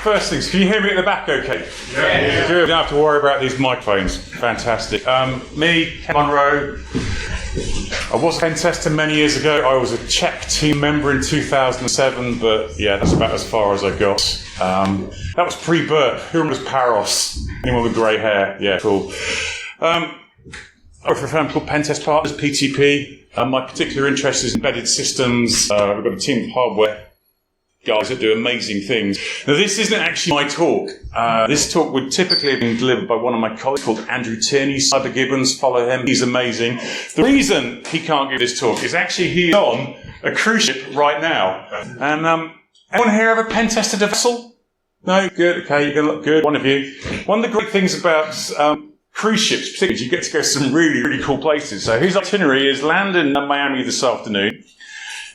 first things, can you hear me at the back okay? Yeah. Good, don't have to worry about these microphones. Fantastic. Me, Munro. I was a pen tester many years ago. I was a Czech team member in 2007, but yeah, that's about as far as I got. That was pre-birth. Who remembers Paros? Anyone with grey hair? Yeah, cool. I work for a firm called Pentest Partners, PTP. My particular interest is embedded systems. We've got a team of hardware guys that do amazing things. Now, this isn't actually my talk. This talk would typically have been delivered by one of my colleagues called Andrew Tierney, Cyber Gibbons. Follow him. He's amazing. The reason he can't give this talk is actually he's on a cruise ship right now. And anyone here ever pen tested a vessel? No? Good. Okay, you're going to look good. One of you. One of the great things about cruise ships, particularly, is you get to go to some really, really cool places. So his itinerary is land in Miami this afternoon.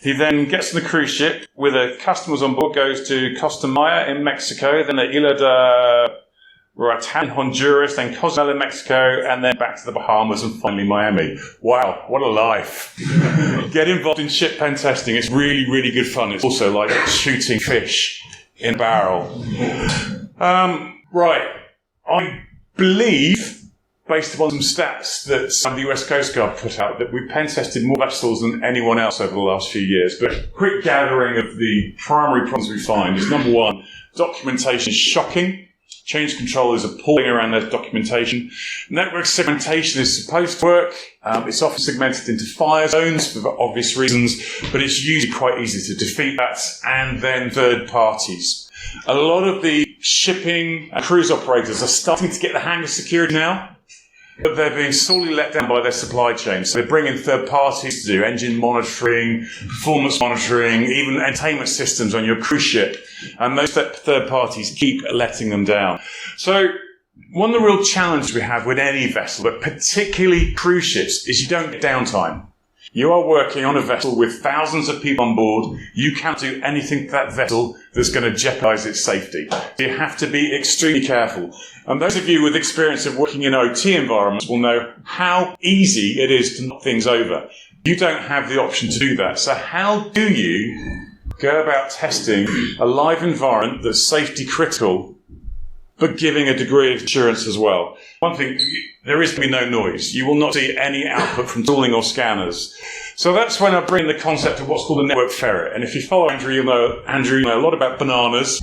He then gets on the cruise ship with the customers on board, goes to Costa Maya in Mexico, then the Isla de Roatan in Honduras, then Cozumel in Mexico, and then back to the Bahamas and finally Miami. Wow, what a life. Get involved in ship pen testing. It's really, really good fun. It's also like shooting fish in a barrel. Right. I believe, based upon some stats that the US Coast Guard put out, that we've pen tested more vessels than anyone else over the last few years. But quick gathering of the primary problems we find is, number one, documentation is shocking. Change control is appalling around their documentation. Network segmentation is supposed to work. It's often segmented into fire zones for obvious reasons, but it's usually quite easy to defeat that. And then third parties. A lot of the shipping and cruise operators are starting to get the hang of security now, but they're being sorely let down by their supply chain. So they bring in third parties to do engine monitoring, performance monitoring, even entertainment systems on your cruise ship. And those third parties keep letting them down. So one of the real challenges we have with any vessel, but particularly cruise ships, is you don't get downtime. You are working on a vessel with thousands of people on board. You can't do anything to that vessel that's going to jeopardize its safety. You have to be extremely careful. And those of you with experience of working in OT environments will know how easy it is to knock things over. You don't have the option to do that. So how do you go about testing a live environment that's safety critical, but giving a degree of assurance as well? One thing, there is going to be no noise. You will not see any output from tooling or scanners. So that's when I bring the concept of what's called a network ferret. And if you follow Andrew, you know a lot about bananas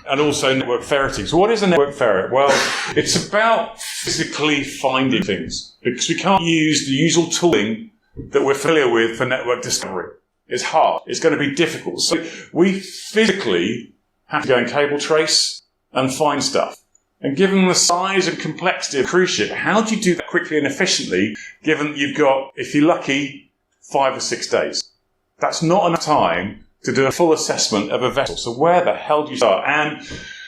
and also network ferreting. So what is a network ferret? Well, it's about physically finding things, because we can't use the usual tooling that we're familiar with for network discovery. It's hard. It's going to be difficult. So we physically have to go and cable trace and find stuff. And given the size and complexity of a cruise ship, how do you do that quickly and efficiently, given that you've got, if you're lucky, 5 or 6 days? That's not enough time to do a full assessment of a vessel. So where the hell do you start? And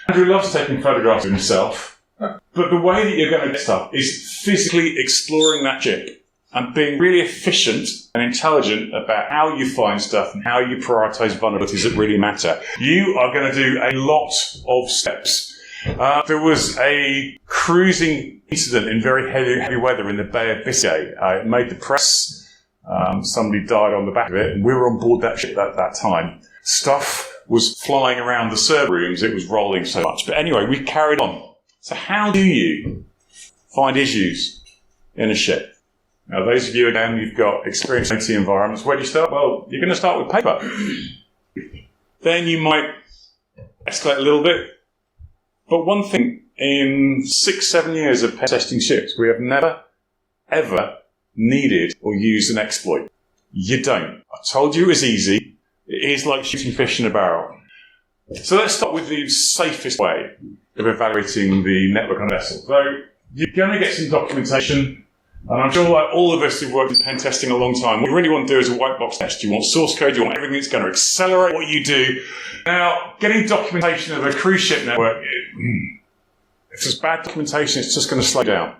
Andrew loves taking photographs of himself, but the way that you're going to get stuff is physically exploring that ship and being really efficient and intelligent about how you find stuff and how you prioritize vulnerabilities that really matter. You are going to do a lot of steps. There was a cruising incident in very heavy weather in the Bay of Biscay. It made the press. Somebody died on the back of it, and we were on board that ship at that time. Stuff was flying around the server rooms. It was rolling so much. But anyway, we carried on. So how do you find issues in a ship? Now, those of you, again, you've got experience in IT environments. Where do you start? Well, you're going to start with paper. Then you might escalate a little bit. But one thing, in 6-7 years of pen testing ships, we have never, ever needed or used an exploit. You don't. I told you it was easy. It is like shooting fish in a barrel. So let's start with the safest way of evaluating the network on a vessel. So you're going to get some documentation, and I'm sure like all of us who've worked in pen testing a long time, what you really want to do is a white box test. You want source code, you want everything that's going to accelerate what you do. Now, getting documentation of a cruise ship network, if there's bad documentation, it's just going to slow down.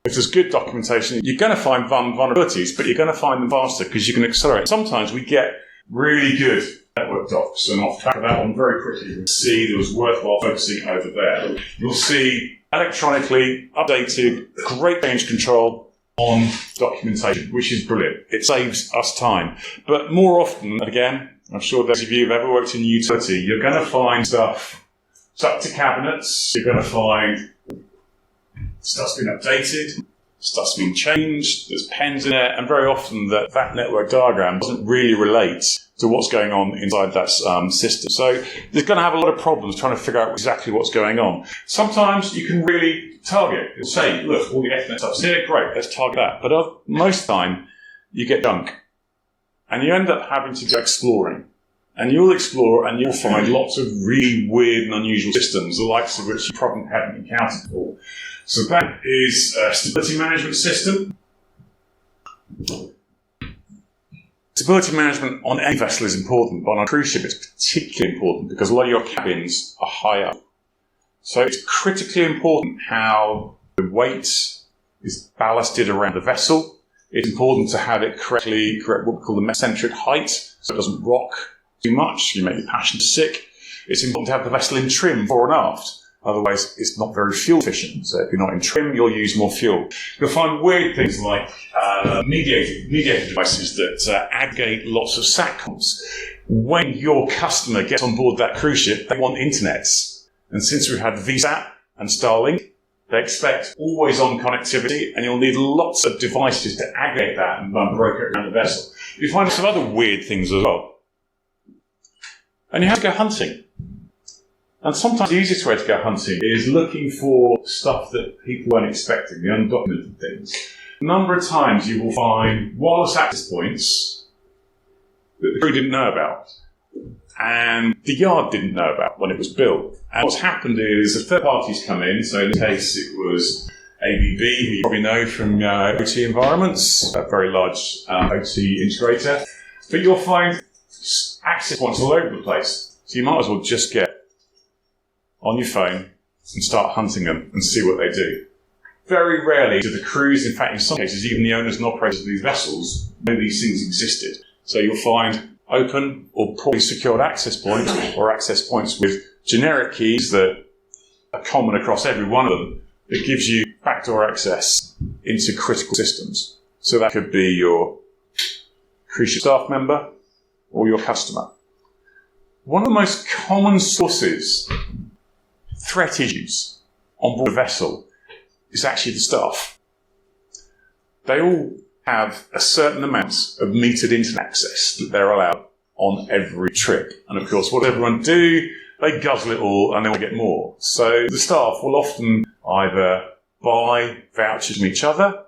If there's good documentation, you're going to find vulnerabilities, but you're going to find them faster because you can accelerate. Sometimes we get really good network docs, and I'll track that one very quickly. You'll see there was worthwhile focusing over there. You'll see electronically updated, great change control on documentation, which is brilliant. It saves us time. But more often, again, I'm sure those of you who've ever worked in utility, you're going to find stuff stuck to cabinets, you're going to find stuff's been updated, stuff's been changed, there's pens in it, and very often that network diagram doesn't really relate to what's going on inside that system. So they're going to have a lot of problems trying to figure out exactly what's going on. Sometimes you can really target. You'll say, look, all the Ethernet stuff's here, great, let's target that. But most of the time, you get junk. And you end up having to go exploring. And you'll explore and you'll find lots of really weird and unusual systems, the likes of which you probably haven't encountered before. So that is a stability management system. Stability management on any vessel is important, but on a cruise ship it's particularly important because a lot of your cabins are high up. So it's critically important how the weight is ballasted around the vessel. It's important to have it correct what we call the mesenteric height, so it doesn't rock too much, you make your passenger sick. It's important to have the vessel in trim fore and aft. Otherwise, it's not very fuel efficient. So if you're not in trim, you'll use more fuel. You'll find weird things like mediated devices that aggregate lots of SATCOMs. When your customer gets on board that cruise ship, they want internets. And since we've had VSAT and Starlink, they expect always-on connectivity, and you'll need lots of devices to aggregate that and broker it around the vessel. You find some other weird things as well. And you have to go hunting. And sometimes the easiest way to go hunting is looking for stuff that people weren't expecting, the undocumented things. A number of times you will find wireless access points that the crew didn't know about, and the yard didn't know about when it was built. And what's happened is the third parties come in, so in this case it was ABB, who you probably know from OT environments, a very large OT integrator. But you'll find access points all over the place, so you might as well just get on your phone and start hunting them and see what they do. Very rarely do the crews, in fact in some cases even the owners and operators of these vessels, know these things existed. So you'll find open or poorly secured access points or access points with generic keys that are common across every one of them that gives you backdoor access into critical systems. So that could be your cruise ship staff member or your customer. One of the most common sources threat issues on board a vessel is actually the staff. They all have a certain amount of metered internet access that they're allowed on every trip. And of course, what everyone do, they guzzle it all and they want to get more. So the staff will often either buy vouchers from each other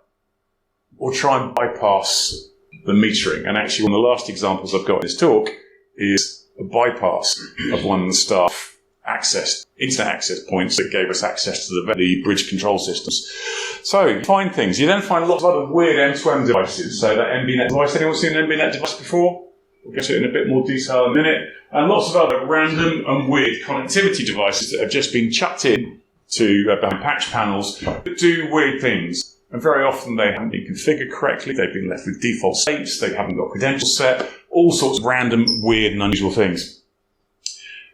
or try and bypass the metering. And actually, one of the last examples I've got in this talk is a bypass of one of the staff internet access points that gave us access to the bridge control systems. So you find things. You then find lots of other weird M2M devices. So that MBNet device, anyone seen an MBNet device before? We'll get to it in a bit more detail in a minute. And lots of other random and weird connectivity devices that have just been chucked in to behind patch panels that do weird things. And very often they haven't been configured correctly. They've been left with default states. They haven't got credentials set. All sorts of random, weird and unusual things.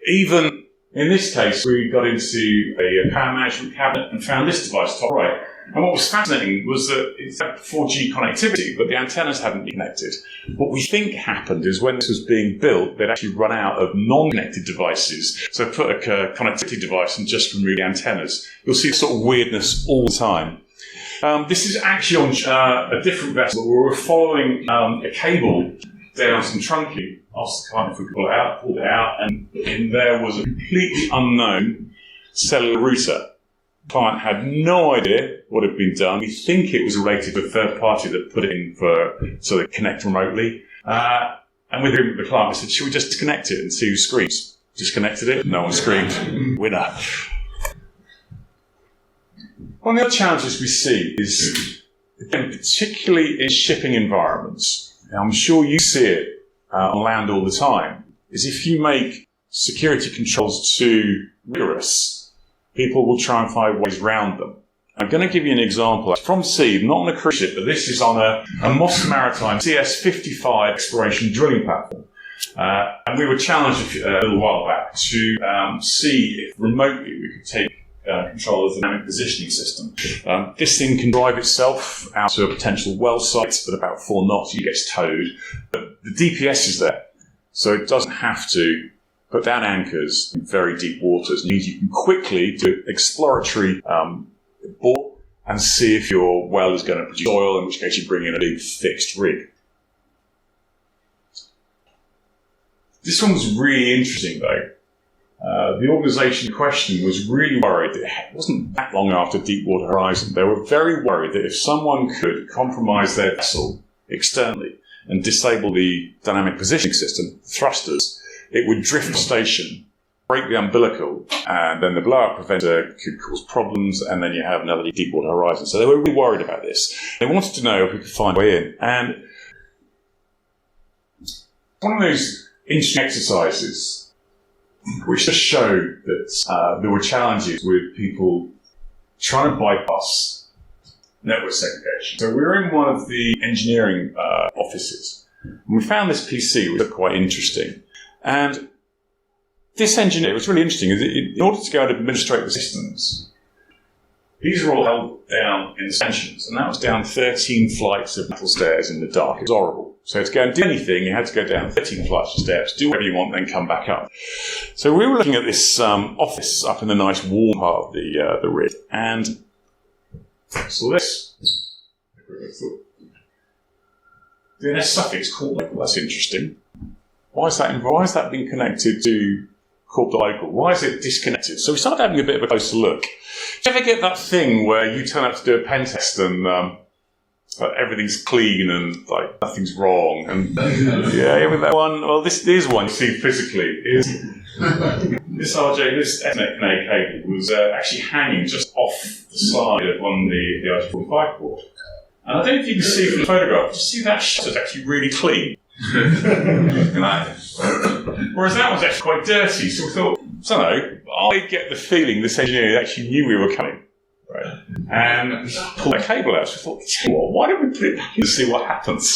Even in this case, we got into a power management cabinet and found this device top right. And what was fascinating was that it had 4G connectivity, but the antennas hadn't been connected. What we think happened is when this was being built, they'd actually run out of non-connected devices. So put a connectivity device and just remove the antennas. You'll see this sort of weirdness all the time. This is actually on a different vessel. We were following a cable down some trunking. Asked the client if we could pulled it out, and in there was a completely unknown cellular router. The client had no idea what had been done. We think it was related to a third party that put it in so they connect remotely. And with the client, we said, should we just disconnect it and see who screams? Disconnected it, no one screamed. Winner. One of the other challenges we see is, again, particularly in shipping environments, and I'm sure you see it on land all the time, is if you make security controls too rigorous, people will try and find ways around them. I'm going to give you an example from sea, not on a cruise ship, but this is on a Moss Maritime CS-55 exploration drilling platform. And we were challenged a little while back to see if remotely we could take control of the dynamic positioning system. This thing can drive itself out to a potential well site, but about 4 knots it gets towed. But the DPS is there, so it doesn't have to put down anchors in very deep waters. It means you can quickly do exploratory bore and see if your well is going to produce oil, in which case you bring in a big fixed rig. This one was really interesting, though. The organisation in question was really worried that it wasn't that long after Deepwater Horizon. They were very worried that if someone could compromise their vessel externally and disable the dynamic positioning system, thrusters, it would drift the station, break the umbilical, and then the blow-up preventer could cause problems, and then you have another Deepwater Horizon. So they were really worried about this. They wanted to know if we could find a way in. And one of those interesting exercises which just showed that there were challenges with people trying to bypass network segregation. So we were in one of the engineering offices, and we found this PC, which looked quite interesting. And this engineer, it was really interesting, in order to go and administrate the systems, these were all held down in suspensions, and that was down 13 flights of metal stairs in the dark. It was horrible. So to go and do anything, you had to go down 13 flights of steps, do whatever you want, then come back up. So we were looking at this office up in the nice warm part of the rig, and saw this. DNS suffix corp local. That's interesting. Why is that being connected to corp.local? Why is it disconnected? So we started having a bit of a closer look. Do you ever get that thing where you turn up to do a pen test and everything's clean and like nothing's wrong? And yeah, with that one. Well, this is one you see physically. This Ethernet cable was actually hanging just off the side of one of the RJ45 port. And I don't know if you can see from the photograph. You see that shot is actually really clean. Whereas that was actually quite dirty. So we thought, I don't know, I get the feeling this engineer actually knew we were coming. Right. And pulled that cable out. So we thought, tell you what, why don't we put it back in to see what happens?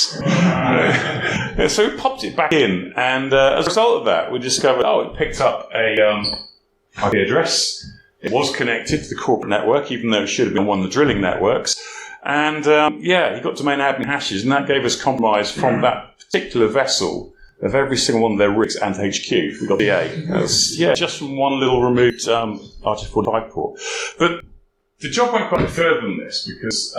So we popped it back in, and as a result of that, we discovered, it picked up a IP address. It was connected to the corporate network, even though it should have been one of the drilling networks. And he got domain admin hashes, and that gave us compromise from that particular vessel of every single one of their rigs and HQ. We got DA. Just from one little removed RJ45 port. But the job went quite further than this, because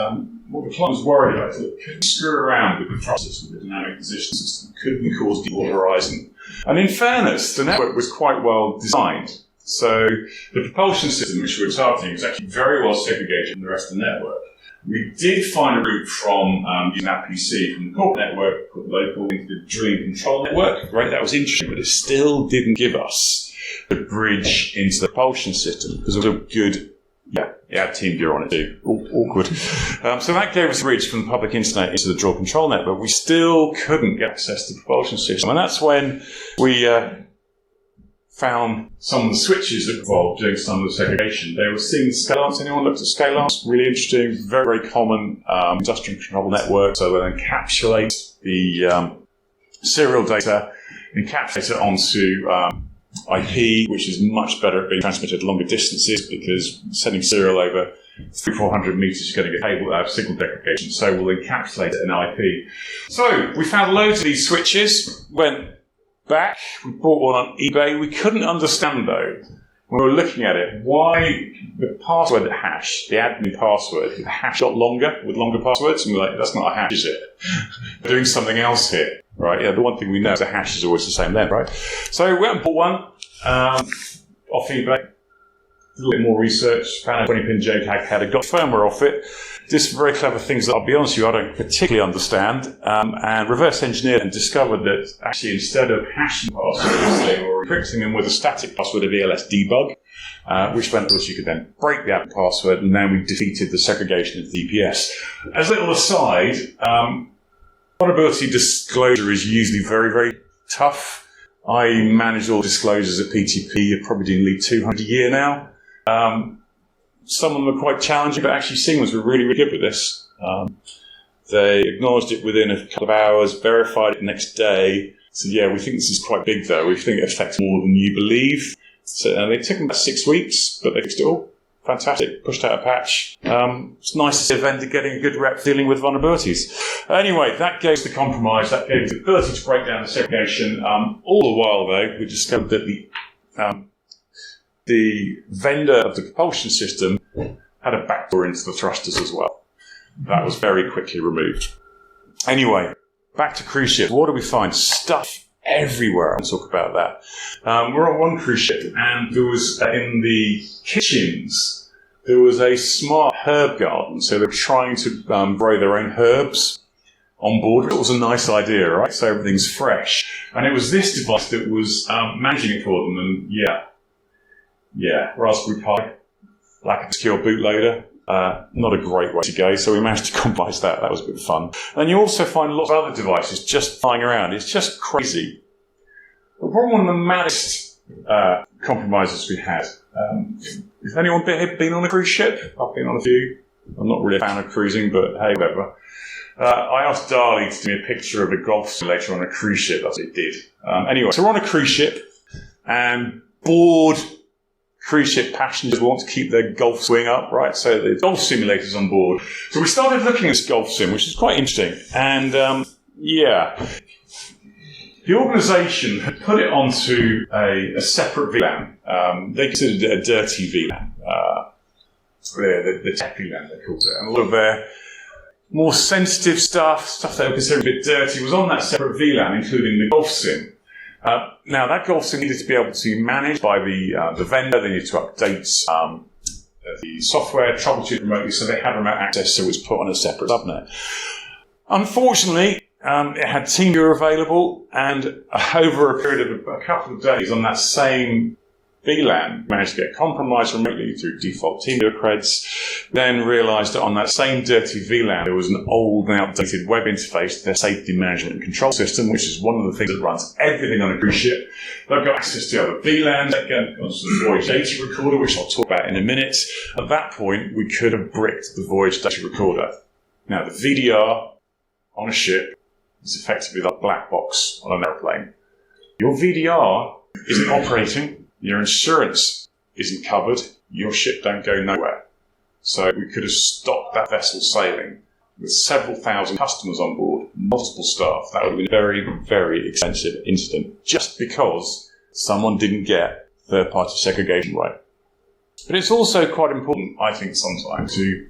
what the client was worried about is that could we screw around with the thrusters, with the dynamic position system? Could we cause Deepwater Horizon? And in fairness, the network was quite well designed. So the propulsion system which we were targeting was actually very well segregated from the rest of the network. We did find a route from using that PC from the corporate network, called local, into the drilling control network. Right, that was interesting, but it still didn't give us the bridge into the propulsion system, because it was a good. Yeah, it had TeamViewer on it too. Awkward. So that gave us a bridge from the public internet into the drill control network. We still couldn't get access to the propulsion system. And that's when we found some of the switches that involved doing some of the segregation. They were seeing scale arms. Anyone looked at scale arms? Really interesting, very, very common industrial control network. So they encapsulate the serial data, encapsulate it onto IP, which is much better at being transmitted longer distances, because sending serial over 300-400 meters, you're going to get signal degradation. So we'll encapsulate it in IP. So we found loads of these switches, went back, we bought one on eBay. We couldn't understand, though, when we were looking at it, why the password hash, the admin password, the hash got longer with longer passwords. And we're like, that's not a hash, is it? We're doing something else here. Right, yeah, the one thing we know is a hash is always the same then, right? So we went and bought one off eBay, did a little bit more research, found a 20-pin JTAG header, got firmware off it, did some very clever things that I'll be honest with you, I don't particularly understand, and reverse engineered and discovered that actually instead of hashing passwords, they were encrypting them with a static password of ELS debug, which meant that you could then break the admin password, and then we defeated the segregation of the DPS. As a little aside, vulnerability disclosure is usually very, very tough. I manage all disclosures at PTP. You're probably doing lead 200 a year now. Some of them are quite challenging, but actually Siemens were really, really good with this. They acknowledged it within a couple of hours, verified it the next day, said, yeah, we think this is quite big though. We think it affects more than you believe. So they took them about 6 weeks, but they fixed it all. fantastic. Pushed out a patch. It's nice to see a vendor getting a good rep dealing with vulnerabilities. Anyway, that gave the compromise. That gave the ability to break down the segregation. All the while, though, we discovered that the vendor of the propulsion system had a backdoor into the thrusters as well. That was very quickly removed. Anyway, back to cruise ships. What do we find? Stuff everywhere. I'll talk about that. We're on one cruise ship, and there was, in the kitchens, there was a smart herb garden. So they were trying to grow their own herbs on board. It was a nice idea, right? So everything's fresh. And it was this device that was managing it for them. And yeah, Raspberry Pi, lack of secure bootloader. Not a great way to go, so we managed to compromise that. That was a bit of fun. And you also find lots of other devices just flying around. It's just crazy. But probably one of the maddest compromises we had. Has anyone been on a cruise ship? I've been on a few. I'm not really a fan of cruising, but hey, whatever. I asked Darley to do me a picture of a golf simulator on a cruise ship. That's what it did. Anyway, so we're on a cruise ship, and bored cruise ship passengers want to keep their golf swing up, right? So the golf simulators on board. So we started looking at this golf sim, which is quite interesting. And the organisation had put it onto a separate VLAN. They considered it a dirty VLAN. The tech VLAN, they called it. And a lot of their more sensitive stuff that they were considered a bit dirty, was on that separate VLAN, including the golf sim. Now, that golf sim needed to be able to be managed by the vendor. They needed to update the software, troubleshoot remotely, so they had remote access, so it was put on a separate subnet. Unfortunately, it had TeamViewer available, and over a period of a couple of days on that same VLAN, managed to get compromised remotely through default TeamViewer creds, then realised that on that same dirty VLAN there was an old and outdated web interface to their safety management and control system, which is one of the things that runs everything on a cruise ship. They've got access to other VLANs, they've got the Voyage data recorder, which I'll talk about in a minute. At that point, we could have bricked the Voyage data recorder. Now, the VDR on a ship is effectively that black box on an airplane. Your VDR isn't operating. Your insurance isn't covered, your ship don't go nowhere. So we could have stopped that vessel sailing with several thousand customers on board, multiple staff. That would have been a very, very expensive incident, just because someone didn't get third-party segregation right. But it's also quite important, I think, sometimes to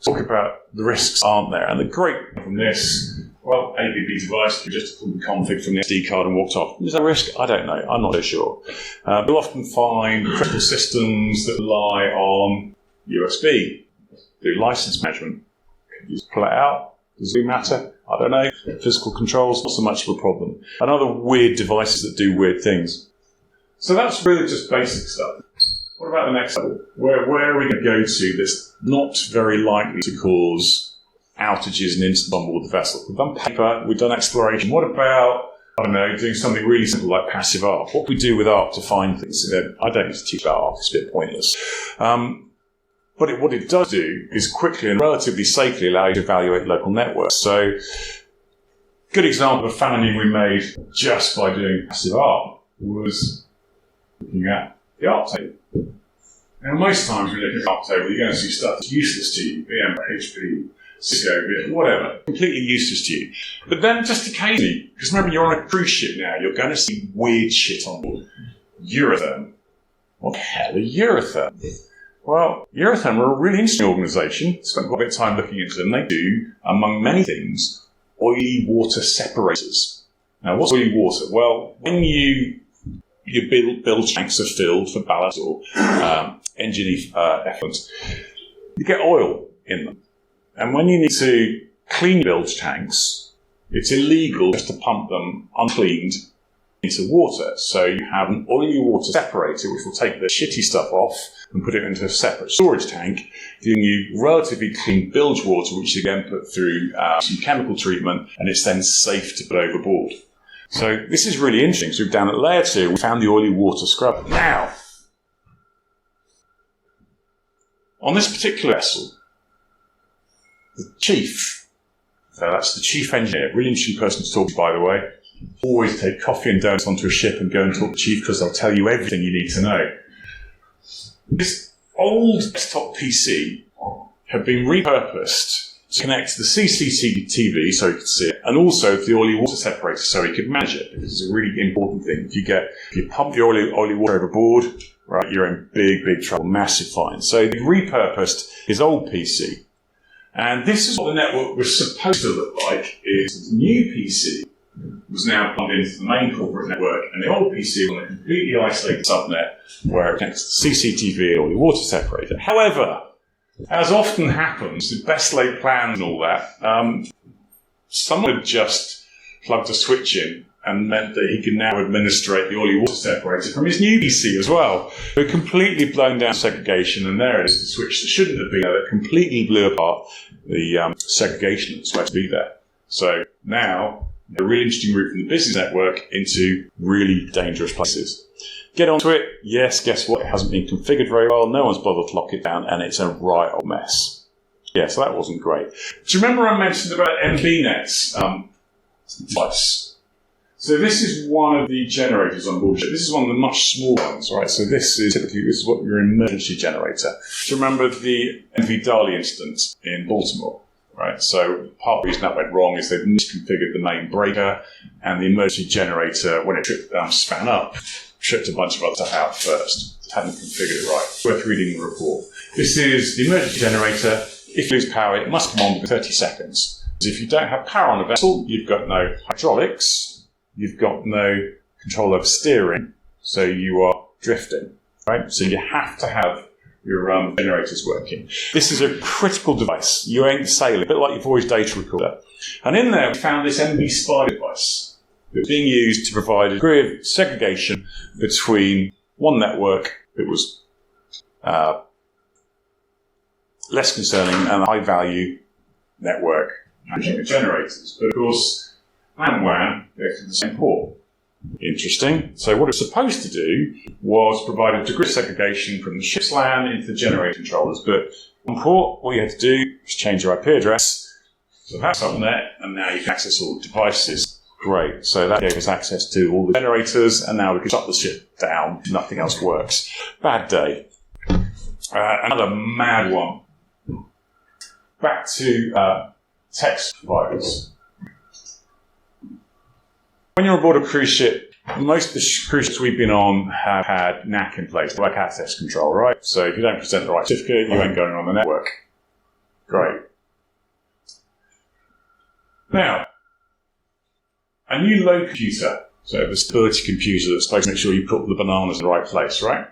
talk about the risks, aren't there? And the great thing from this, well, ABB device, you just pulled the config from the SD card and walked off. Is that a risk? I don't know. I'm not so sure. You'll often find critical systems that rely on USB, do license management. Can you just pull it out? Does it matter? I don't know. Physical controls, not so much of a problem. And other weird devices that do weird things. So that's really just basic stuff. What about the next level? Where are we going to go to that's not very likely to cause outages and incidents on board the vessel? We've done paper, we've done exploration. What about, I don't know, doing something really simple like passive ARP? What we do with ARP to find things? I don't need to teach about ARP, it's a bit pointless. But what it does do is quickly and relatively safely allow you to evaluate local networks. So, good example of finding we made just by doing passive ARP was looking at the ARP table. Now, most times when you look at the ARP table, you're going to see stuff that's useless to you, VMware, HP, Cisco, whatever, completely useless to you. But then just occasionally, because remember you're on a cruise ship now, you're going to see weird shit on board. Eurotherm. What the hell are Eurotherm? Well, Eurotherm are a really interesting organisation. Spent quite a bit of time looking into them. They do, among many things, oily water separators. Now, what's oily water? Well, when your bilge tanks are filled for ballast or engine effluent, you get oil in them. And when you need to clean bilge tanks, it's illegal just to pump them uncleaned into water. So you have an oily water separator which will take the shitty stuff off and put it into a separate storage tank, giving you relatively clean bilge water, which you again put through some chemical treatment, and it's then safe to put overboard. So this is really interesting. So down at layer 2, we found the oily water scrubber. Now, on this particular vessel, the chief, so that's the chief engineer, really interesting person to talk to, by the way. Always take coffee and donuts onto a ship and go and talk to the chief because they'll tell you everything you need to know. This old desktop PC had been repurposed to connect to the CCTV so he could see it, and also to the oily water separator so he could manage it, because it's a really important thing. If you pump the oily water overboard, right, you're in big trouble, massive fine. So they repurposed his old PC. And this is what the network was supposed to look like, is the new PC was now plugged into the main corporate network, and the old PC on a completely isolated subnet where it connects to the CCTV or the water separator. However, as often happens, with best laid plans and all that, someone had just plugged a switch in and meant that he could now administrate the oily water separator from his new PC as well. So it completely blown down segregation, and there it is, the switch that shouldn't have been there, that completely blew apart the segregation that was supposed to be there. So now, a really interesting route from the business network into really dangerous places. Get onto it, yes, guess what? It hasn't been configured very well, no one's bothered to lock it down, and it's a right old mess. Yeah, so that wasn't great. Do you remember I mentioned about MBNet's device? So this is one of the generators on board. This is one of the much smaller ones, right? So this is what your emergency generator. Do you remember the MV Dali incident in Baltimore? Right, so part of the reason that went wrong is they'd misconfigured the main breaker, and the emergency generator, when it span up, tripped a bunch of other stuff out first. It hadn't configured it right. Worth reading the report. This is the emergency generator. If you lose power, it must come on within 30 seconds. Because if you don't have power on a vessel, you've got no hydraulics, you've got no control over steering, so you are drifting. Right, so you have to have your generators working. This is a critical device. You ain't sailing, a bit like your voyage data recorder. And in there, we found this MB Spy device that was being used to provide a degree of segregation between one network that was less concerning and a high-value network managing the generators. But of course, WAN goes to the same port. Interesting. So what it was supposed to do was provide a degree of segregation from the ship's LAN into the generator controllers. But on port, all you had to do was change your IP address. So that's up there, and now you can access all the devices. Great. So that gave us access to all the generators, and now we can shut the ship down. Nothing else works. Bad day. Another mad one. Back to text providers. When you're aboard a cruise ship, most of the cruise ships we've been on have had NAC in place, like access control, right? So if you don't present the right certificate, you ain't going on the network. Great. Now, a new load computer, so the stability computer that's supposed to make sure you put the bananas in the right place, right,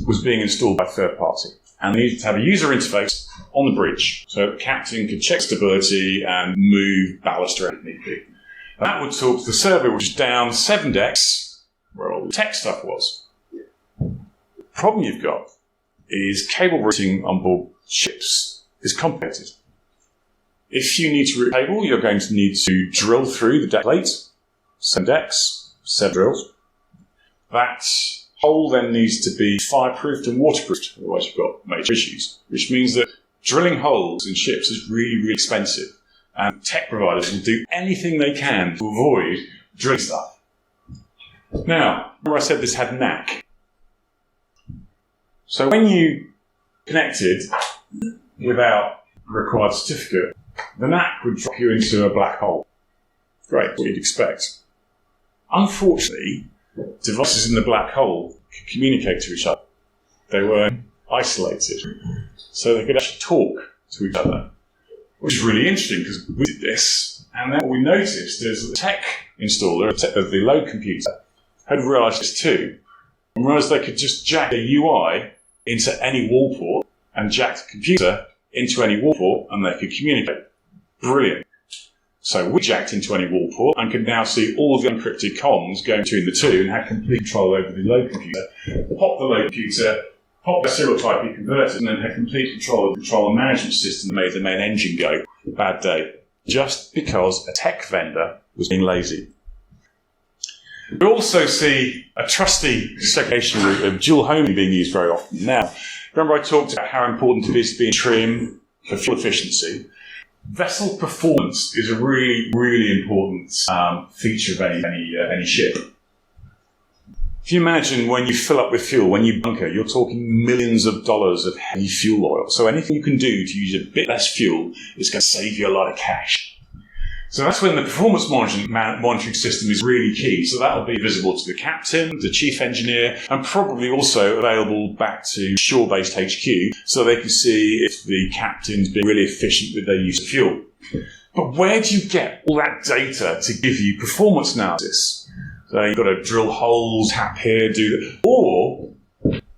was being installed by a third party. And they needed to have a user interface on the bridge, so the captain could check stability and move ballast around if need be. That would talk to the server, which is down 7 decks, where all the tech stuff was. The problem you've got is cable routing on board ships is complicated. If you need to route cable, you're going to need to drill through the deck plate, 7 decks, 7 drills. That hole then needs to be fireproofed and waterproofed, otherwise you've got major issues, which means that drilling holes in ships is really, really expensive. And tech providers will do anything they can to avoid drilling stuff. Now, remember I said this had NAC. So when you connected without the required certificate, the NAC would drop you into a black hole. Great, what you'd expect. Unfortunately, devices in the black hole could communicate to each other. They were isolated, so they could actually talk to each other. Which is really interesting because we did this, and then what we noticed is the tech installer of the load computer had realised this too, and realised they could just jack a UI into any wall port and jack the computer into any wall port, and they could communicate. Brilliant. So we jacked into any wall port and could now see all of the encrypted comms going between the two and had complete control over the load computer. Pop the load computer, pop the serial type you converted, and then had complete control of the control and management system that made the main engine go. Bad day. Just because a tech vendor was being lazy. We also see a trusty segregation route of dual homing being used very often. Now, remember I talked about how important it is to be in trim for fuel efficiency. Vessel performance is a really, really important feature of any ship. If you imagine when you fill up with fuel, when you bunker, you're talking millions of dollars of heavy fuel oil. So anything you can do to use a bit less fuel is going to save you a lot of cash. So that's when the performance monitoring system is really key. So that'll be visible to the captain, the chief engineer, and probably also available back to shore-based HQ so they can see if the captain's been really efficient with their use of fuel. But where do you get all that data to give you performance analysis? So you've got to drill holes, tap here, do that. Or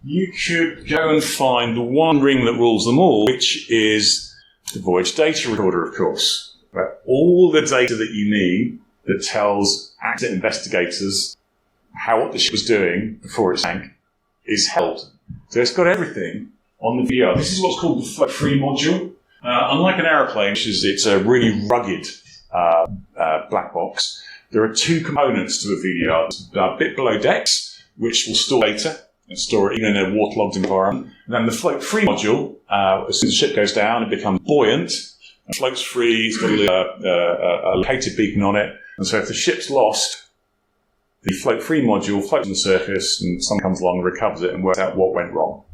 you could go and find the one ring that rules them all, which is the voyage data recorder, of course. Where all the data that you need that tells accident investigators what the ship was doing before it sank is held. So it's got everything on the VR. This is what's called the float-free module. Unlike an aeroplane, it's a really rugged black box, there are two components to a VDR. There's a bit below decks, which will store data and store it even in a waterlogged environment. And then the float-free module, as soon as the ship goes down, it becomes buoyant. It floats free, it's got a located beacon on it, and so if the ship's lost, the float-free module floats on the surface and someone comes along and recovers it and works out what went wrong.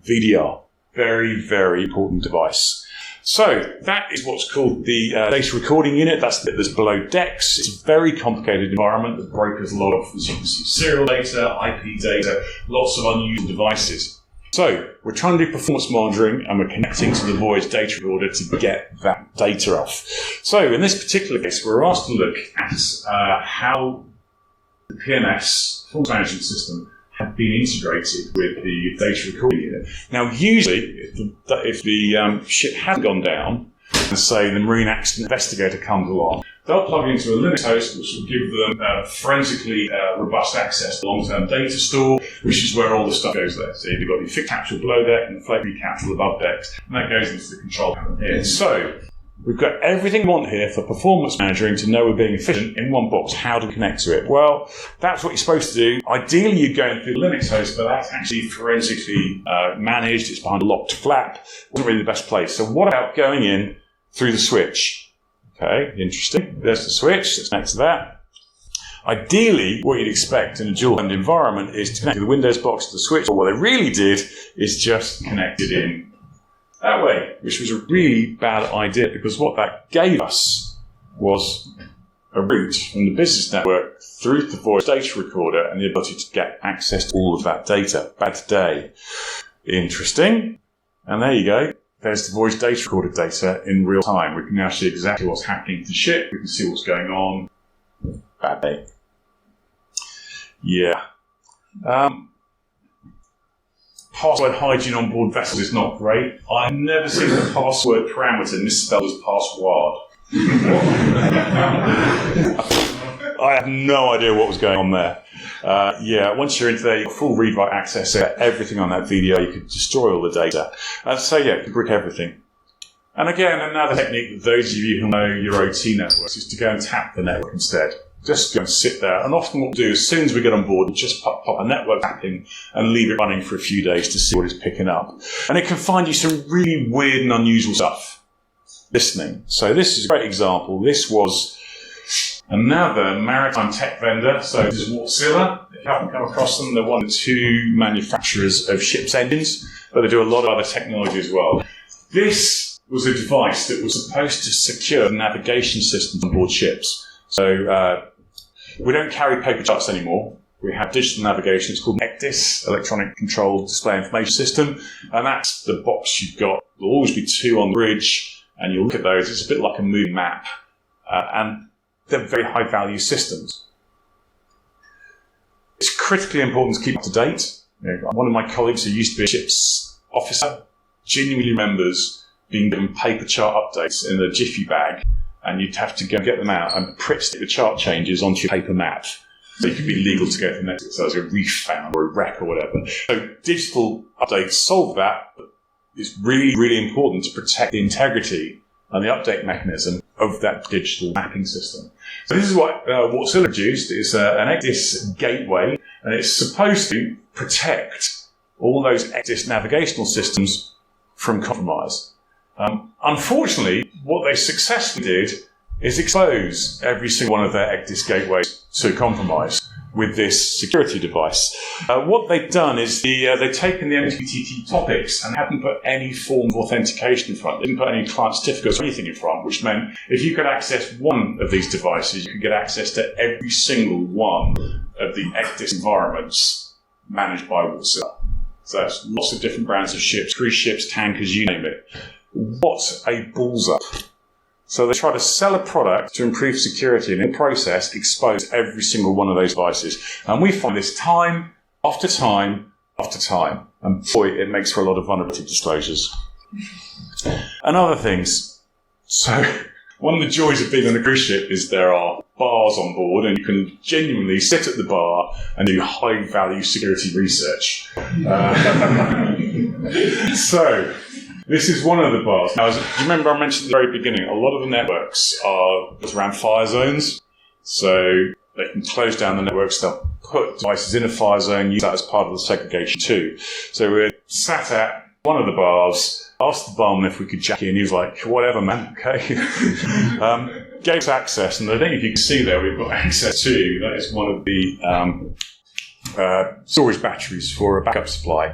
VDR, very, very important device. So that is what's called the data recording unit. That's the bit that's below decks. It's a very complicated environment that brokers a lot of, as you can see, serial data, IP data, lots of unusual devices. So we're trying to do performance monitoring and we're connecting to the voyage data recorder to get that data off. So in this particular case, we're asked to look at how the PMS, performance management system, have been integrated with the data recording unit. Now, usually, if the ship hasn't gone down, and say the marine accident investigator comes along, they'll plug into a Linux host, which will give them forensically robust access to long-term data store, which is where all the stuff goes there. So you've got your fixed capsule below deck and the floating capsule above decks, and that goes into the control panel here. So we've got everything we want here for performance managing to know we're being efficient in one box. How to connect to it? Well, that's what you're supposed to do. Ideally, you're going through the Linux host, but that's actually forensically managed. It's behind a locked flap. Wasn't really the best place. So what about going in through the switch? Okay, interesting. There's the switch. Let's connect to that. Ideally, what you'd expect in a dual-hand environment is to connect the Windows box to the switch. But what they really did is just connect it in that way, which was a really bad idea because what that gave us was a route from the business network through the voice data recorder and the ability to get access to all of that data. Bad day. Interesting. And there you go. There's the voice data recorder data in real time. We can now see exactly what's happening to the ship. We can see what's going on. Bad day. Yeah. Password hygiene on board vessels is not great. I've never seen the password parameter misspelled as password. I have no idea what was going on there. Once you're into there, you've got full read-write access to everything on that video. You can destroy all the data. You can brick everything. And again, another technique that those of you who know your OT networks is to go and tap the network instead. Just go and sit there. And often what we'll do, as soon as we get on board, we'll just pop a network tapping and leave it running for a few days to see what it's picking up. And it can find you some really weird and unusual stuff listening. So this is a great example. This was another maritime tech vendor. So this is Wärtsilä. If you haven't come across them, they're one of the two manufacturers of ships' engines, but they do a lot of other technology as well. This was a device that was supposed to secure navigation systems on board ships. So we don't carry paper charts anymore. We have digital navigation. It's called ECDIS, Electronic Control Display Information System. And that's the box you've got. There'll always be two on the bridge, and you'll look at those. It's a bit like a moving map. And they're very high-value systems. It's critically important to keep up to date. One of my colleagues who used to be a ship's officer genuinely remembers being given paper chart updates in a jiffy bag, and you'd have to go and get them out and stick the chart changes onto your paper map. So it could be legal to go to the next, so as a reef found or a wreck or whatever. So digital updates solve that, but it's really, really important to protect the integrity and the update mechanism of that digital mapping system. So this is what Wärtsilä produced. It's an ECDIS gateway, and it's supposed to protect all those ECDIS navigational systems from compromise. Unfortunately, what they successfully did is expose every single one of their ECDIS gateways to compromise. with this security device. What they've done is they've taken the MQTT topics and haven't put any form of authentication in front. They didn't put any client certificates or anything in front, which meant if you could access one of these devices, you could get access to every single one of the ECDIS environments managed by Wärtsilä. So that's lots of different brands of ships, cruise ships, tankers, you name it. What a balls up. So they try to sell a product to improve security and in the process expose every single one of those devices. And we find this time after time after time. And boy, it makes for a lot of vulnerability disclosures. And other things. So one of the joys of being on a cruise ship is there are bars on board and you can genuinely sit at the bar and do high value security research. So this is one of the bars. Now, do you remember I mentioned at the very beginning, a lot of the networks are built around fire zones. So they can close down the networks, they'll put devices in a fire zone, use that as part of the segregation too. So we're sat at one of the bars, asked the barman if we could jack in. He was like, whatever, man, okay. Gave us access, and I think if you can see there, we've got access to, that is one of the storage batteries for a backup supply.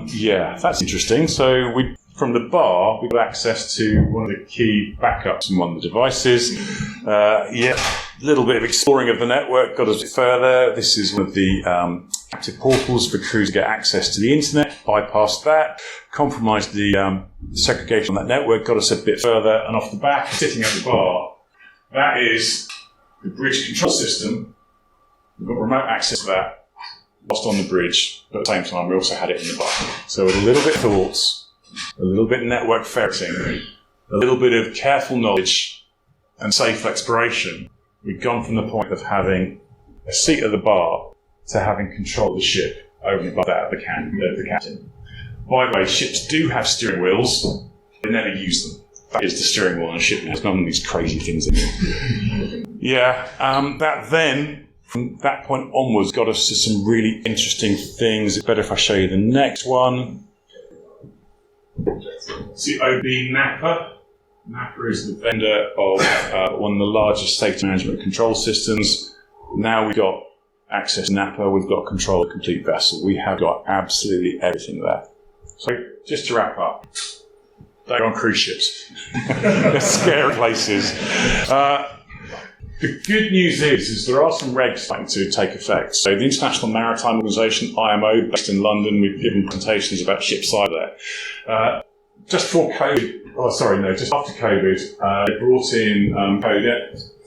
Yeah, that's interesting. So from the bar, we've got access to one of the key backups in one of the devices. Yeah, a little bit of exploring of the network got us a bit further. This is one of the active portals for crews to get access to the internet. Bypassed that, compromised the segregation on that network, got us a bit further, and off the back, sitting at the bar, that is the bridge control system. We've got remote access to that, lost on the bridge, but at the same time we also had it in the bar. So with a little bit of thoughts, a little bit of network ferreting, a little bit of careful knowledge and safe exploration, we've gone from the point of having a seat at the bar to having control of the ship over and above that of the captain. By the way, ships do have steering wheels, they never use them. That is the steering wheel on a ship. There's none of these crazy things in it. Yeah, that then, from that point onwards, got us to some really interesting things. It's better if I show you the next one. See, OB Napa. Napa is the vendor of one of the largest safety management control systems. Now we've got access to Napa, we've got control of the complete vessel. We have got absolutely everything there. So, just to wrap up, they're on cruise ships. They're scary places. The good news is there are some regs starting to take effect. So the International Maritime Organization, IMO, based in London, we've given presentations about ship cyber there. Just after COVID, they brought in code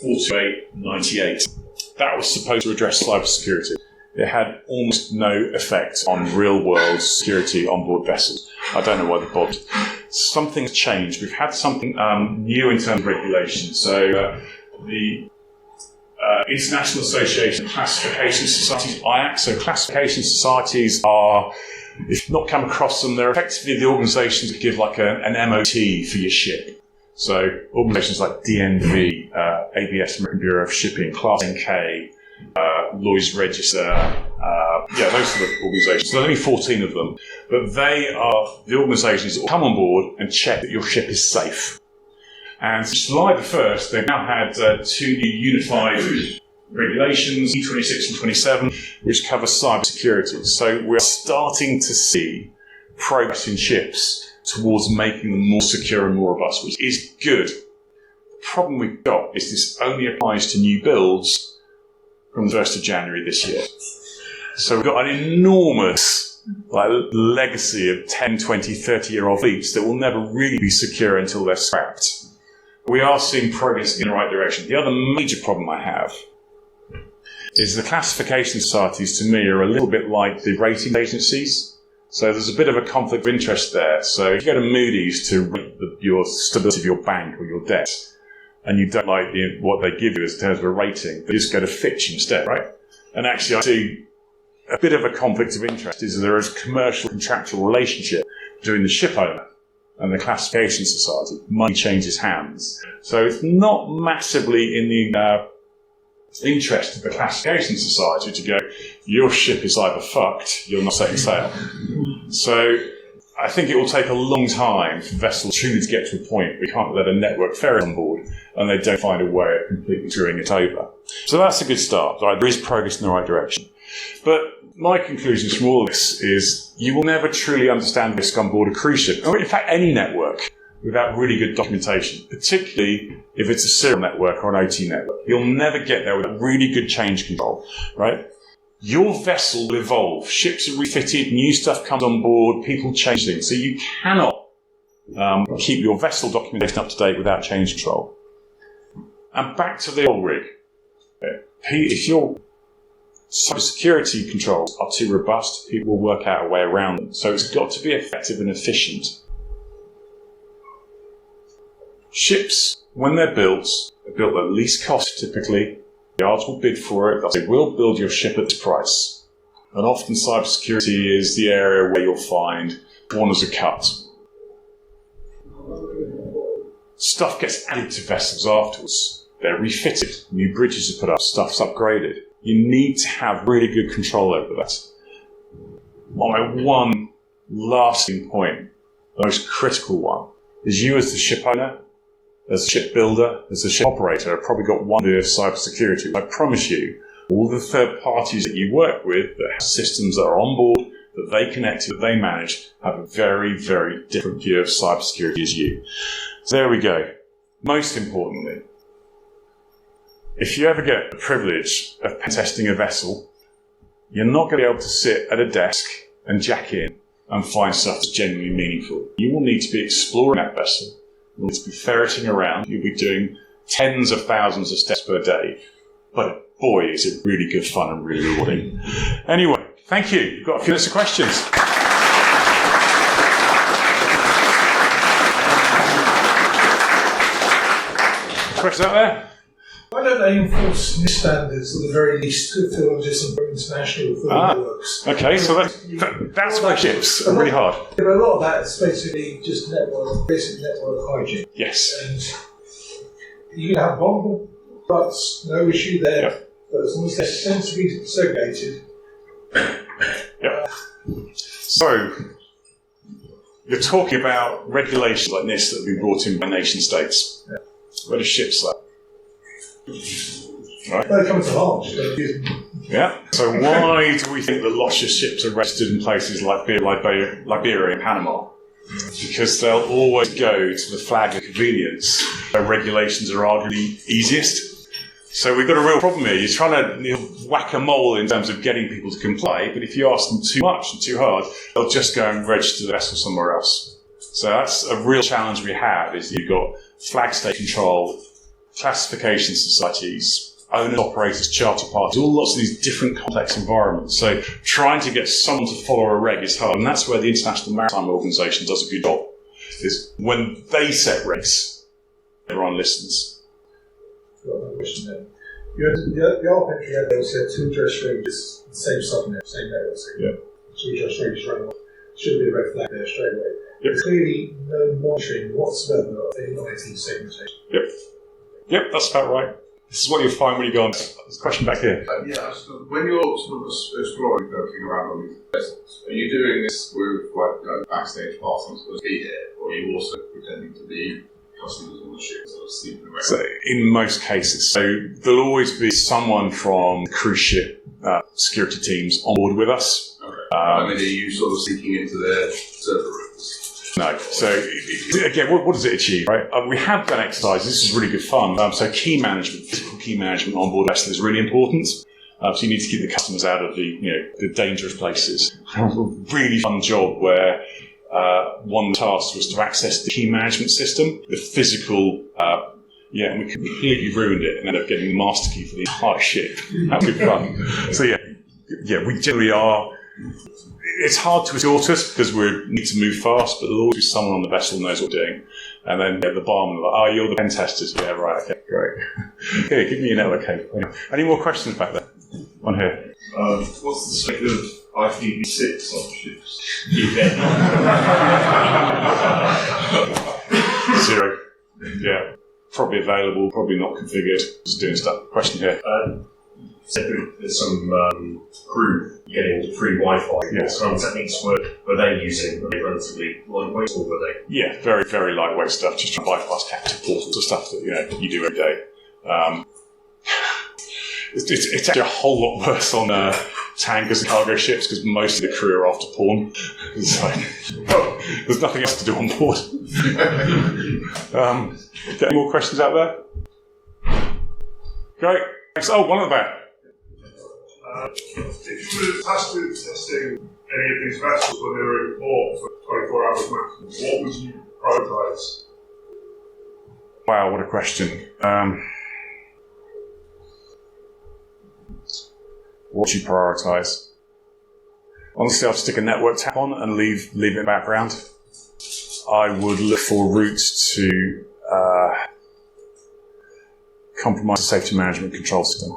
42898. That was supposed to address cybersecurity. It had almost no effect on real-world security on board vessels. I don't know why they bothered. Something's changed. We've had something new in terms of regulation. So the International Association of Classification Societies, IAC. So classification societies are, if you've not come across them, they're effectively the organisations that give like an MOT for your ship. So organisations like DNV, ABS, American Bureau of Shipping, Class NK, Lloyd's Register, those sort of organisations. So there's only 14 of them, but they are the organisations that will come on board and check that your ship is safe. And since July the 1st, they've now had two new unified regulations, E26 and 27, which cover cyber security. So we're starting to see progress in ships towards making them more secure and more robust, which is good. The problem we've got is this only applies to new builds from the 1st of January this year. So we've got an enormous legacy of 10, 20, 30-year-old fleets that will never really be secure until they're scrapped. We are seeing progress in the right direction. The other major problem I have is the classification societies, to me, are a little bit like the rating agencies. So there's a bit of a conflict of interest there. So if you go to Moody's to rate your stability of your bank or your debt, and you don't like what they give you in terms of a rating, they just go to Fitch instead, right? And actually, I see a bit of a conflict of interest is there is a commercial contractual relationship between the ship owner and the classification society. Money changes hands. So it's not massively in the interest of the classification society to go, your ship is either fucked, you're not setting sail. So I think it will take a long time for vessels truly to get to a point where we can't let a network ferry on board and they don't find a way of completely screwing it over. So that's a good start. Right? There is progress in the right direction. But my conclusions from all of this is you will never truly understand risk on board a cruise ship, or in fact any network, without really good documentation, particularly if it's a serial network or an OT network. You'll never get there without really good change control, right? Your vessel will evolve. Ships are refitted, new stuff comes on board, people change things. So you cannot keep your vessel documentation up to date without change control. And back to the oil rig. If your cybersecurity controls are too robust, people will work out a way around them. So it's got to be effective and efficient. Ships, when they're built at least cost typically. Yards will bid for it. They will build your ship at this price. And often cybersecurity is the area where you'll find corners are cut. Stuff gets added to vessels afterwards. They're refitted. New bridges are put up. Stuff's upgraded. You need to have really good control over that. My one lasting point, the most critical one, is you as the ship owner, as a shipbuilder, as a ship operator, have probably got one view of cybersecurity. I promise you, all the third parties that you work with that have systems that are on board, that they connect to, that they manage, have a very, very different view of cybersecurity as you. So there we go. Most importantly, if you ever get the privilege of pen testing a vessel, you're not going to be able to sit at a desk and jack in and find stuff that's genuinely meaningful. You will need to be exploring that vessel. You'll need to be ferreting around. You'll be doing tens of thousands of steps per day. But boy, is it really good fun and really rewarding. Anyway, thank you. You've got a few minutes of questions. Questions out there? Why don't they enforce NIST standards at the very least for just international networks? Okay, so that's why ships are really hard. Yeah, but a lot of that is basically just basic network hygiene. Yes. And you can have vulnerable parts, no issue there, yep. But as long as they're sensibly segregated. Yep. So, you're talking about regulations like this that have been brought in by nation states. Yeah. Where do ships land? Right. Well, it comes to harm. Yeah. So why do we think that lots of ships are registered in places like Liberia and Panama? Because they'll always go to the flag of convenience where regulations are arguably easiest. So we've got a real problem here. You're trying to whack a mole in terms of getting people to comply, but if you ask them too much and too hard, they'll just go and register the vessel somewhere else. So that's a real challenge we have, is you've got flag state control, classification societies, owners, operators, charter parties, all lots of these different complex environments. So trying to get someone to follow a reg is hard, and that's where the International Maritime Organization does a good job, is when they set regs, everyone listens. Got another question there. The old entry had two address ranges, same subnet, same network. Yeah. Two address ranges running on. Should be a red flag there straight away. Yep. There's clearly no monitoring whatsoever of the IT segmentation. Yep, that's about right. This is what you'll find when you go on. There's a question back here. So when you're sort of exploring, looking around on these vessels, are you doing this with backstage pass on supposed to be here, or are you also pretending to be customers on the ship, sort of sleeping around? So in most cases, there'll always be someone from cruise ship security teams on board with us. Okay. Are you sort of sneaking into their server rooms? No. So, again, what does it achieve, right? We have done exercises. This is really good fun. So key management, physical key management on board vessel is really important. So you need to keep the customers out of the dangerous places. A really fun job where one task was to access the key management system, the physical, and we completely ruined it and ended up getting the master key for the entire ship. That was good fun. So we generally are. It's hard to escort us because we need to move fast, but there'll always be someone on the vessel who knows what we're doing. And then the barman will be like, you're the pen testers. Yeah, right, okay, great. Okay, give me your network code. Any more questions back there? One here. What's the state of IPv6 on ships? 0. Yeah. Probably available, probably not configured. Just doing stuff. Question here. said that there's some crew getting free Wi-Fi. Yes. What kind of techniques were they using? Were they relatively lightweight, or were they? Yeah, very, very lightweight stuff, just to bypass captive portals, the stuff that you do every day. It's actually a whole lot worse on tankers and cargo ships because most of the crew are after porn. It's like, oh, there's nothing else to do on board. Any more questions out there? Great. Thanks. Oh, one at the back. If you were attached to testing any of these vessels when they were in port for 24 hours maximum, what would you prioritise? Wow, what a question. What do you prioritise? Honestly, I'd stick a network tap on and leave it in the background. I would look for routes to compromise the safety management control system.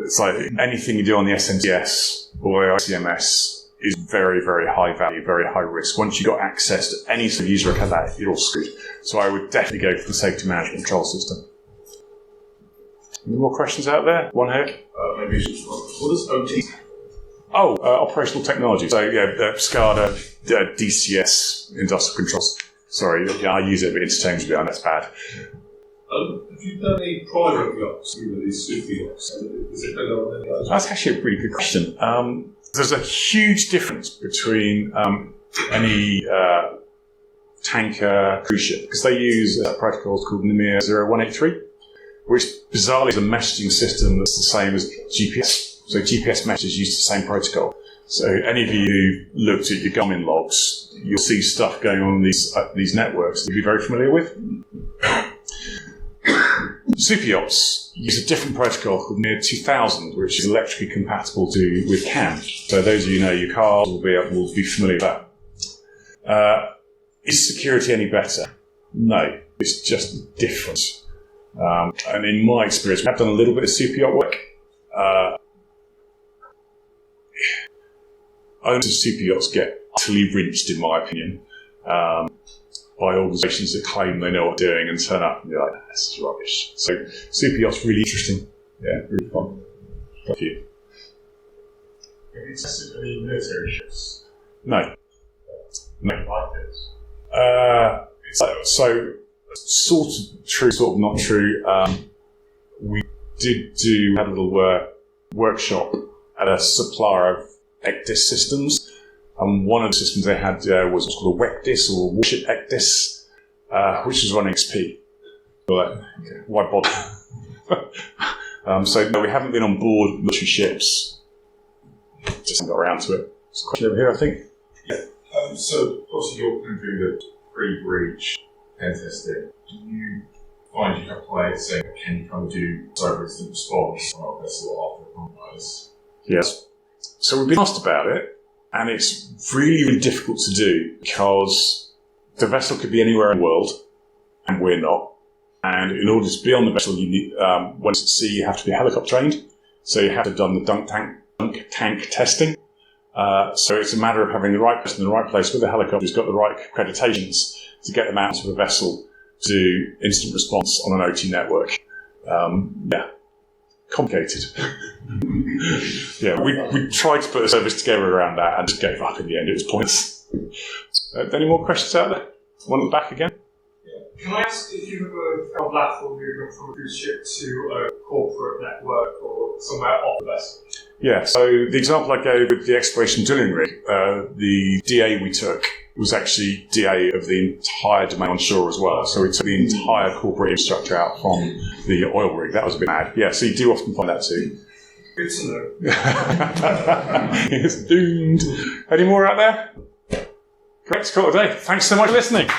It's like anything you do on the SMTS or the ICMS is very, very high value, very high risk. Once you've got access to any sort of user account, that you're all screwed. So I would definitely go for the safety management control system. Any more questions out there? One here. Maybe what does OT? Operational technology. So SCADA, DCS, industrial controls. Sorry, I use it a bit interchangeably. I know that's bad. Have you done any private yachts, either these super yachts? Is it better on any others? That's actually a pretty good question. There's a huge difference between any tanker cruise ship because they use protocols called NMEA 0183, which bizarrely is a messaging system that's the same as GPS. So GPS messages use the same protocol. So any of you who looked at your Garmin logs, you'll see stuff going on in these networks that you'll be very familiar with. Super yachts use a different protocol called NMEA 2000, which is electrically compatible with CAN. So those of you who know your cars will be familiar with that. Is security any better? No, it's just different. And in my experience, we have done a little bit of super yacht work. Owners of super yachts get utterly rinsed, in my opinion, by organisations that claim they know what they're doing and turn up and be like, this is rubbish. So super yachts really interesting. Yeah, really fun. Thank you. Have you tested any military ships? No. Like this? So sort of true, sort of not true. We had a little workshop at a supplier of ECDIS systems, and one of the systems they had was what's called a WECDIS or Warship ECDIS, which was running XP. Like, okay, why bother? So no, we haven't been on board military ships. Just haven't got around to it. There's a question over here, I think. So obviously you're going to do the pre-breach pen testing. Do you find you have players saying, can you come do cyber incident response on a vessel after a compromise? Yes. So we've been asked about it, and it's really, really difficult to do because the vessel could be anywhere in the world, and we're not. And in order to be on the vessel, you need, when it's at sea, you have to be helicopter trained. So you have to have done the dunk tank testing. So it's a matter of having the right person in the right place with the helicopter who's got the right accreditations to get them out of a vessel to do instant response on an OT network. Complicated. Yeah, we tried to put a service together around that and just gave up in the end. It was pointless. Any more questions out there? One at the back again? Can I ask if you have a lateral movement from a cruise ship to a corporate network or somewhere off the vessel? Yeah, so the example I gave with the exploration drilling rig, the DA we took was actually DA of the entire domain onshore as well. So we took the entire corporate infrastructure out from the oil rig. That was a bit mad. Yeah, so you do often find that too. Good to know. It's doomed. Any more out there? Great to call it a day. Thanks so much for listening.